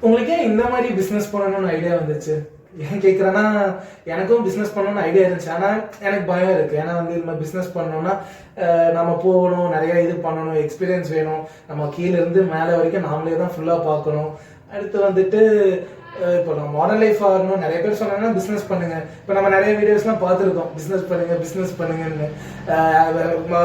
உங்களுக்கே இந்த மாதிரி பிசினஸ் பண்ணணும்னு ஐடியா வந்துச்சு? ஏன் கேட்குறேன்னா, எனக்கும் பிஸ்னஸ் பண்ணணும்னு ஐடியா இருந்துச்சு. ஆனால் எனக்கு பயம் இருக்குது. ஏன்னா வந்து இது மாதிரி பிஸ்னஸ் பண்ணணும்னா நம்ம போகணும், நிறையா இது பண்ணணும், எக்ஸ்பீரியன்ஸ் வேணும். நம்ம கீழேருந்து மேலே வரைக்கும் நாமளே தான் ஃபுல்லாக பார்க்கணும். அடுத்து வந்துட்டு இப்போ நம்ம மாடர்ன் லைஃப் ஆகணும். நிறைய பேர் சொன்னாங்கன்னா பிஸ்னஸ் பண்ணுங்க. இப்போ நம்ம நிறைய வீடியோஸ்லாம் பார்த்துருக்கோம், பிஸ்னஸ் பண்ணுங்கன்னு.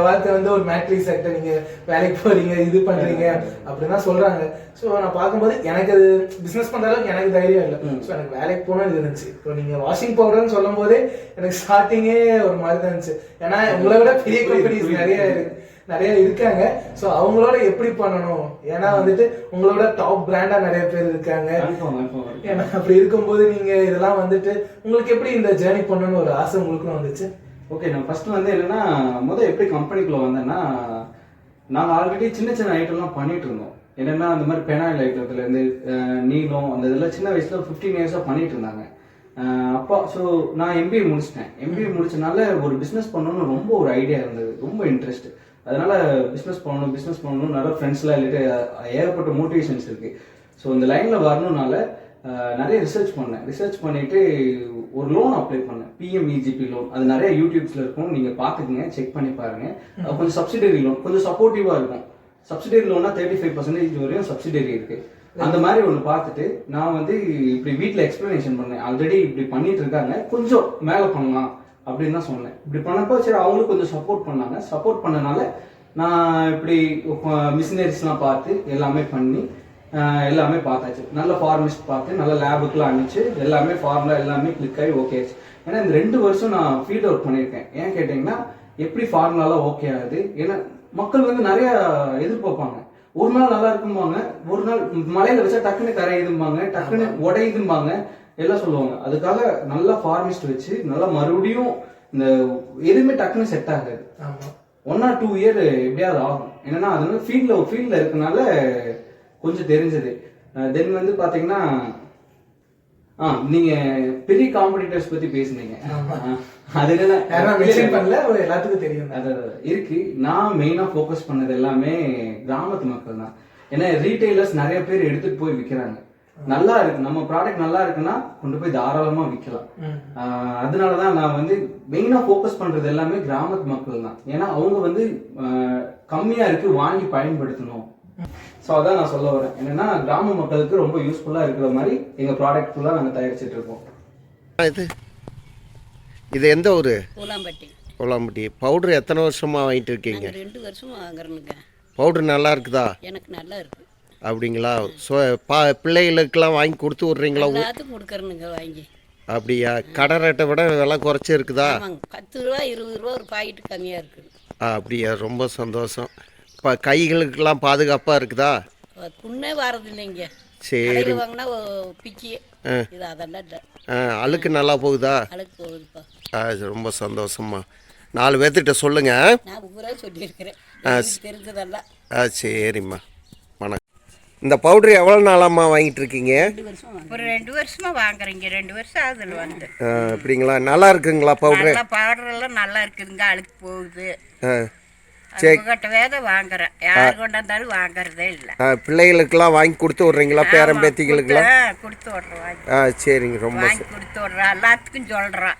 வாழ்க்கை வந்து ஒரு மேட்ரிக்ஸ் ஆக்டர், நீங்கள் வேலைக்கு போகிறீங்க, இது பண்ணுறீங்க அப்படின்னு தான் சொல்கிறாங்க. ஸோ நான் பார்க்கும்போது எனக்கு அது பிஸ்னஸ் பண்ணுற அளவுக்கு எனக்கு தைரியம் இல்லை. ஸோ எனக்கு வேலைக்கு போகணும்னு இருந்துச்சு. இப்போ நீங்கள் வாஷிங் பவுடர்னு சொல்லும் போதே எனக்கு ஸ்டார்டிங்கே ஒரு மாதிரி தான் இருந்துச்சு. ஏன்னா உங்களை விட பெரிய கம்பெனிஸ் நிறைய இருக்காங்க. ஸோ அவங்களோட எப்படி பண்ணணும், ஏன்னா வந்துட்டு உங்களோட டாப் பிராண்டா நிறைய பேர் இருக்காங்க. ஏன்னா அப்படி இருக்கும்போது நீங்க இதெல்லாம் வந்துட்டு உங்களுக்கு எப்படி இந்த ஜேர்னி பண்ணணும்னு ஒரு ஆசை உங்களுக்கு வந்துச்சு? ஓகே, நான் ஃபர்ஸ்ட் வந்து என்னன்னா எப்படி கம்பெனிக்குள்ள வந்தேன்னா, நாங்கள் ஆல்ரெடி சின்ன சின்ன ஐட்டம்லாம் பண்ணிட்டு இருந்தோம். என்னன்னா அந்த மாதிரி பெனாயில் ஐட்டத்துல இருந்து நீளம் அந்த இதெல்லாம் சின்ன வயசுல 15 இயர்ஸா பண்ணிட்டு இருந்தாங்க அப்பா. ஸோ நான் எம்பிஏ முடிச்சிட்டேன். எம்பிஏ முடிச்சனால ஒரு பிஸ்னஸ் பண்ணணும்னு ரொம்ப ஒரு ஐடியா இருந்தது, ரொம்ப இன்ட்ரெஸ்ட். அதனால பிஸ்னஸ் பண்ணணும் நிறைய ஃப்ரெண்ட்ஸ்லாம் இல்லைட்டு ஏகப்பட்ட மோட்டிவேஷன்ஸ் இருக்கு. ஸோ இந்த லைன்ல வரணும்னால நிறைய ரிசர்ச் பண்ணிட்டு ஒரு லோன் அப்ளை பண்ணேன், PMEGP லோன். அது நிறைய யூடியூப்ஸ்ல இருக்கும், நீங்க பாத்துக்கங்க, செக் பண்ணி பாருங்க. கொஞ்சம் சப்சிடரி லோன், கொஞ்சம் சப்போர்ட்டிவா இருக்கும். சப்சிடரி லோன்னா 35% வரையும் சப்சிடரி இருக்கு. அந்த மாதிரி ஒன்று பார்த்துட்டு நான் வந்து இப்படி வீட்டில் எக்ஸ்பிளனேஷன் பண்ணேன். ஆல்ரெடி இப்படி பண்ணிட்டு இருக்காங்க, கொஞ்சம் மேலே பண்ணலாம் அப்படின்னு தான் சொன்னேன். இப்படி பண்ணப்போ சரி அவங்களும் கொஞ்சம் சப்போர்ட் பண்ணாங்க. சப்போர்ட் பண்ணனால நான் இப்படி மிஷினரிஸ்லாம் பார்த்து எல்லாமே பண்ணி எல்லாமே பார்த்தாச்சு. நல்ல ஃபார்மிஸ்ட் பார்த்து நல்ல லேபுக்குலாம் அனுப்பிச்சு எல்லாமே ஃபார்முலா எல்லாமே கிளிக் ஆகி ஓகே ஆச்சு. ஏன்னா இந்த 2 வருஷம் நான் ஃபீல்ட் ஒர்க் பண்ணியிருக்கேன். ஏன் கேட்டிங்கன்னா எப்படி ஃபார்முலாலாம் ஓகே ஆகுது. ஏன்னா மக்கள் வந்து நிறைய எதிர்பார்ப்பாங்க. ஒரு நாள் நல்லா இருக்கும்பாங்க, ஒரு நாள் மலையில வச்சா டக்குன்னு கரையுதும்பாங்க, டக்குன்னு உடையுதும்பாங்க, எல்லாம் சொல்லுவாங்க. அதுக்காக நல்லா ஃபார்மிஸ்ட் வச்சு நல்லா மறுபடியும் இந்த எதுவுமே டக்குன்னு செட் ஆகாது. 1 or 2 இயர் எப்படியாவது ஆகும். என்னன்னா அதனால ஃபீல்ட்ல இருக்கனால கொஞ்சம் தெரிஞ்சது. தென் வந்து பாத்தீங்கன்னா நீங்க பெரிய காம்படிட்டர்ஸ் பத்தி பேசுனீங்க. அது எல்லாத்துக்கும் தெரியும் இருக்கு. நான் மெயினா ஃபோக்கஸ் பண்ணது எல்லாமே கிராமத்து மக்கள் தான். ஏன்னா ரீட்டைலர்ஸ் நிறைய பேர் எடுத்துட்டு போய் விற்கிறாங்க. நல்லா இருக்கு, நம்ம ப்ராடக்ட் நல்லா இருக்குன்னா கொண்டு போய் தாராளமா விற்கலாம். அதனாலதான் நான் வந்து மெயினா ஃபோக்கஸ் பண்றது எல்லாமே கிராமத்து மக்கள் தான். ஏன்னா அவங்க வந்து கம்மியா இருக்கு, வாங்கி பயன்படுத்தணும். ஸோ அதான் நான் சொல்ல வரேன். என்னன்னா கிராம மக்களுக்கு ரொம்ப யூஸ்ஃபுல்லா இருக்கிற மாதிரி எங்க ப்ராடக்ட் ஃபுல்லா நாங்கள் தயாரிச்சுட்டு இருக்கோம். இது எந்த ஊரு? கோலாம்பட்டி. பவுடர் எத்தனை வருஷமா வாங்கிட்டு இருக்கீங்க? 2 வருஷமா வாங்குறேனுங்க. பவுடர் நல்லா இருக்குதா? எனக்கு நல்லா இருக்கு. அப்படிங்களா? ஸோ பிள்ளைகளுக்கெல்லாம் வாங்கி கொடுத்து விட்றீங்களா? எல்லாத்துக்கும் கொடுக்குறேனுங்க வாங்கி. அப்படியா? கடை ரேட்டை விட விலை குறைச்சி இருக்குதா? 10 ரூபா 20 ரூபா ஒரு பாக்கெட்டு கம்மியாக இருக்குது. அப்படியா? ரொம்ப சந்தோஷம். இப்போ கைகளுக்கெல்லாம் பாதுகாப்பாக இருக்குதா? புண்ணே வரது இல்லைங்க. சரி, வாங்கினா பிக்கி இது அதெல்லாம் இல்லை. அழுக்கு நல்லா போகுதா? அழுக்கு போகுதுப்பா. ரொம்ப சந்தோஷம்மா. 4 பேர்த்திட்ட சொல்லுங்க. நான் ஊரே சொல்லியிருக்கிறேன், தெரிஞ்சதெல்லாம். சரிம்மா, வணக்கம். இந்த பவுடர் எவ்வளோ நாளாம்மா வாங்கிட்டு இருக்கீங்க? ஒரு 2 வருஷமா வாங்குறீங்க. 2 வருஷம் ஆகுதுல வந்து. அப்படிங்களா? நல்லா இருக்குங்களா பவுடர்? பவுடர் எல்லாம் நல்லா இருக்குதுங்க, அழுக்கு போகுது. சரி, வாங்குறேன், யாரு கொண்டாந்தாலும் வாங்குறதே இல்லை. பிள்ளைகளுக்கெல்லாம் வாங்கி கொடுத்து விட்றீங்களா? பேரன் பேத்திகளுக்கெல்லாம் கொடுத்து விட்றேன். சரிங்க, ரொம்ப கொடுத்து விட்றேன். எல்லாத்துக்கும் சொல்கிறேன்.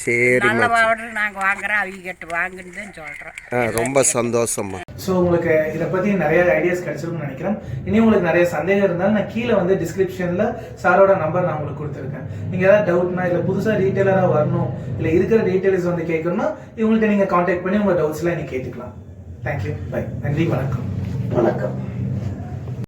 சரிம்மா, பவுடர் நாங்கள் வாங்குறோம், அவங்க கிட்ட வாங்குன்னு சொல்கிறோம். ரொம்ப சந்தோஷம்மா. ஸோ உங்களுக்கு இதை பற்றி நிறைய ஐடியாஸ் கிடைச்சிருக்குன்னு நினைக்கிறேன். இனி உங்களுக்கு நிறைய சந்தேகம் இருந்தாலும் நான் கீழே வந்து டிஸ்கிரிப்ஷனில் சாரோட நம்பர் நான் உங்களுக்கு கொடுத்துருக்கேன். நீங்கள் ஏதாவது டவுட்னா இல்லை புதுசாக ரீட்டைலராக வரணும் இல்லை இருக்கிற டீட்டெயில்ஸ் வந்து கேட்கணும்னா இவங்கள்ட்ட நீங்கள் கான்டாக்ட் பண்ணி உங்கள் டவுட்ஸ்லாம் நீங்கள் கேட்டுக்கலாம். Thank you, bye. நன்றி, வணக்கம். வணக்கம்.